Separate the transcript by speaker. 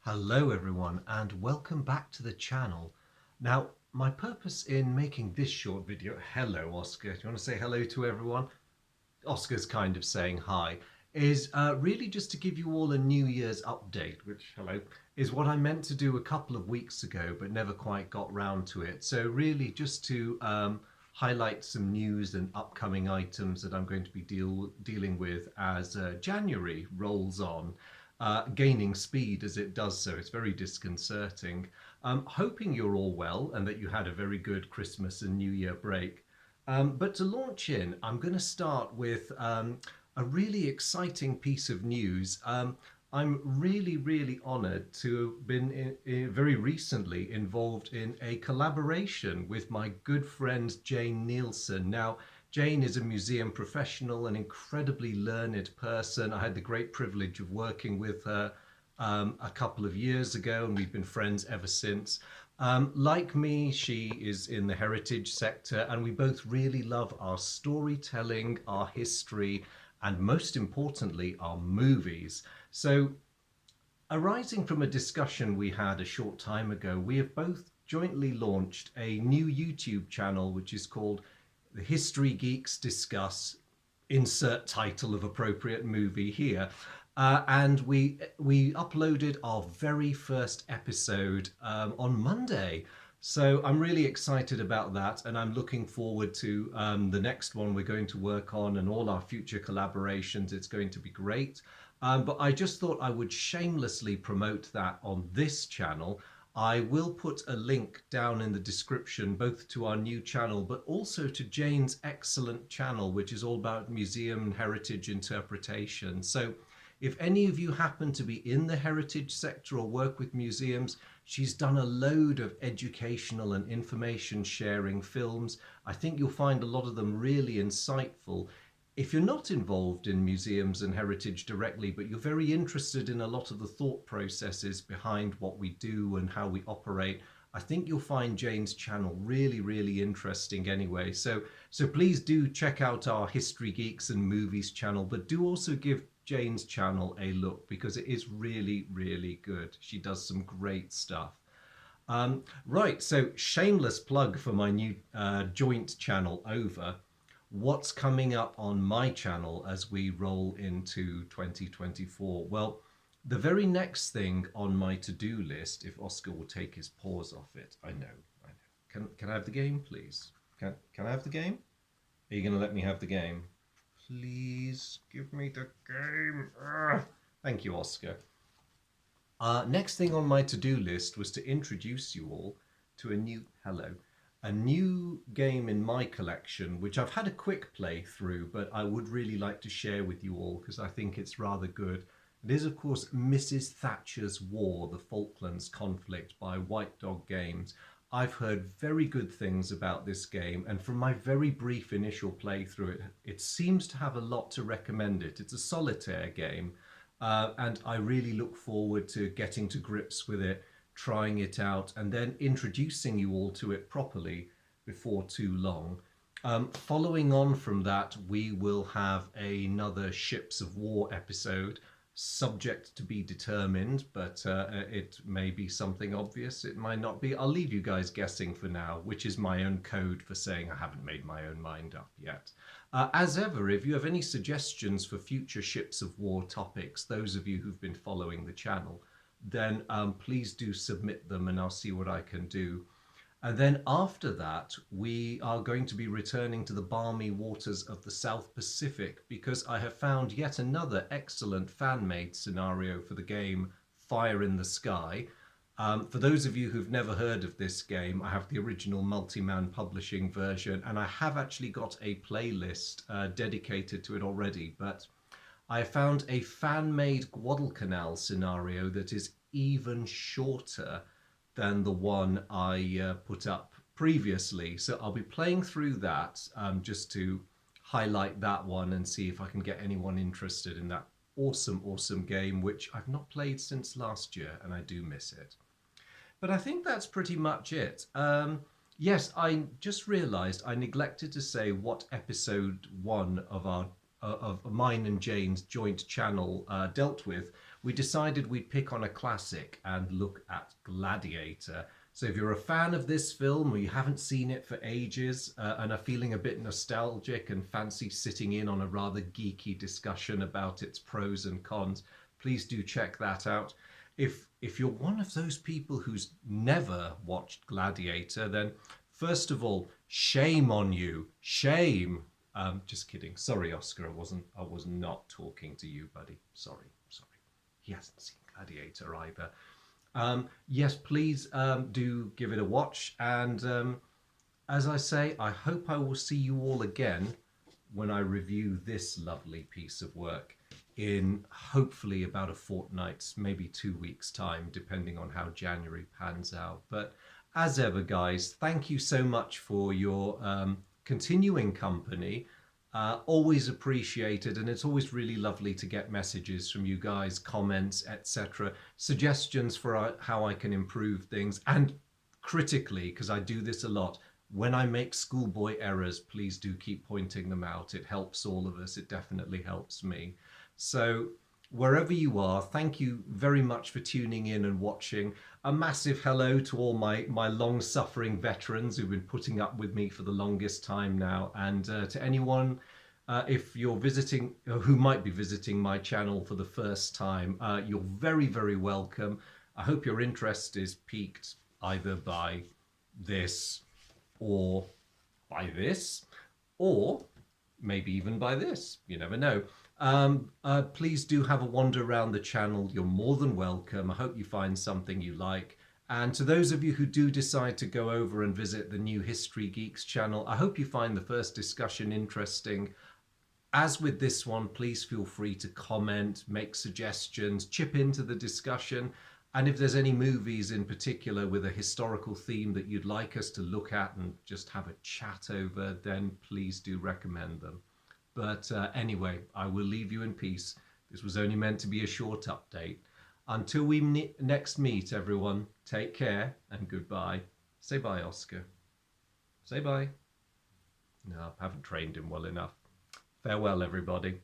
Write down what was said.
Speaker 1: Hello everyone and welcome back to the channel. Now, my purpose in making this short video, hello Oscar, do you want to say hello to everyone? Oscar's kind of saying hi, is really just to give you all a New Year's update, which, hello, is what I meant to do a couple of weeks ago but never quite got round to it. So really just to highlight some news and upcoming items that I'm going to be dealing with as January rolls on. Gaining speed as it does so. It's very disconcerting. Hoping you're all well and that you had a very good Christmas and New Year break. But to launch in, I'm going to start with a really exciting piece of news. I'm really honoured to have been very recently involved in a collaboration with my good friend Jane Nielsen. Now, Jane is a museum professional, an incredibly learned person. I had the great privilege of working with her a couple of years ago, and we've been friends ever since. Like me, she is in the heritage sector, and we both really love our storytelling, our history, and most importantly, our movies. So, arising from a discussion we had a short time ago, we have both jointly launched a new YouTube channel which is called The History Geeks Discuss, insert title of appropriate movie here. And we uploaded our very first episode on Monday. So I'm really excited about that, and I'm looking forward to the next one we're going to work on and all our future collaborations. It's going to be great. But I just thought I would shamelessly promote that on this channel. I will put a link down in the description both to our new channel but also to Jane's excellent channel, which is all about museum and heritage interpretation. So if any of you happen to be in the heritage sector or work with museums, she's done a load of educational and information sharing films. I think you'll find a lot of them really insightful. If you're not involved in museums and heritage directly, but you're very interested in a lot of the thought processes behind what we do and how we operate, I think you'll find Jane's channel really interesting anyway. So please do check out our History Geeks and Movies channel, but do also give Jane's channel a look because it is really good. She does some great stuff. Right, so shameless plug for my new joint channel over. What's coming up on my channel as we roll into 2024? Well, the very next thing on my to-do list, if Oscar will take his paws off it, I know. Can I have the game, please? Can I have the game? Are you going to let me have the game? Please give me the game. Thank you, Oscar. Next thing on my to-do list was to introduce you all to a new game in my collection, which I've had a quick play through, but I would really like to share with you all because I think it's rather good. It is, of course, Mrs. Thatcher's War, the Falklands Conflict by White Dog Games. I've heard very good things about this game, and from my very brief initial playthrough, it seems to have a lot to recommend it. It's a solitaire game, and I really look forward to getting to grips with it, trying it out, and then introducing you all to it properly before too long. Following on from that, we will have another Ships of War episode, subject to be determined, but it may be something obvious, it might not be. I'll leave you guys guessing for now, which is my own code for saying I haven't made my own mind up yet. As ever, if you have any suggestions for future Ships of War topics, those of you who've been following the channel, then please do submit them and I'll see what I can do. And then after that, we are going to be returning to the balmy waters of the South Pacific because I have found yet another excellent fan-made scenario for the game Fire in the Sky. For those of you who've never heard of this game, I have the original multi-man publishing version, and I have actually got a playlist dedicated to it already, but I found a fan-made Guadalcanal scenario that is even shorter than the one I put up previously. So I'll be playing through that just to highlight that one and see if I can get anyone interested in that awesome game, which I've not played since last year and I do miss it. But I think that's pretty much it. Yes, I just realised I neglected to say what episode 1 of our of mine and Jane's joint channel dealt with. we decided we'd pick on a classic and look at Gladiator. So if you're a fan of this film or you haven't seen it for ages and are feeling a bit nostalgic and fancy sitting in on a rather geeky discussion about its pros and cons, please do check that out. If you're one of those people who's never watched Gladiator, then first of all, shame on you. Shame. Just kidding. Sorry, Oscar. I was not talking to you, buddy. Sorry. He hasn't seen Gladiator either. Yes, please do give it a watch. And as I say, I hope I will see you all again when I review this lovely piece of work in hopefully about a fortnight's, maybe 2 weeks' time, depending on how January pans out. But as ever, guys, thank you so much for your continuing company. Always appreciated, and it's always really lovely to get messages from you guys, comments, etc., suggestions for how I can improve things, and critically, because I do this a lot, when I make schoolboy errors, please do keep pointing them out. It helps all of us. It definitely helps me. So wherever you are, thank you very much for tuning in and watching. A massive hello to all my long-suffering veterans who've been putting up with me for the longest time now. And to anyone, if you're visiting, who might be visiting my channel for the first time, you're very, very welcome. I hope your interest is piqued either by this or by this, or maybe even by this. You never know. Please do have a wander around the channel. You're more than welcome. I hope you find something you like. And to those of you who do decide to go over and visit the new History Geeks channel, I hope you find the first discussion interesting. As with this one, please feel free to comment, make suggestions, chip into the discussion. And if there's any movies in particular with a historical theme that you'd like us to look at and just have a chat over, then please do recommend them. But anyway, I will leave you in peace. This was only meant to be a short update. Until we next meet, everyone, take care and goodbye. Say bye, Oscar. Say bye. No, I haven't trained him well enough. Farewell, everybody.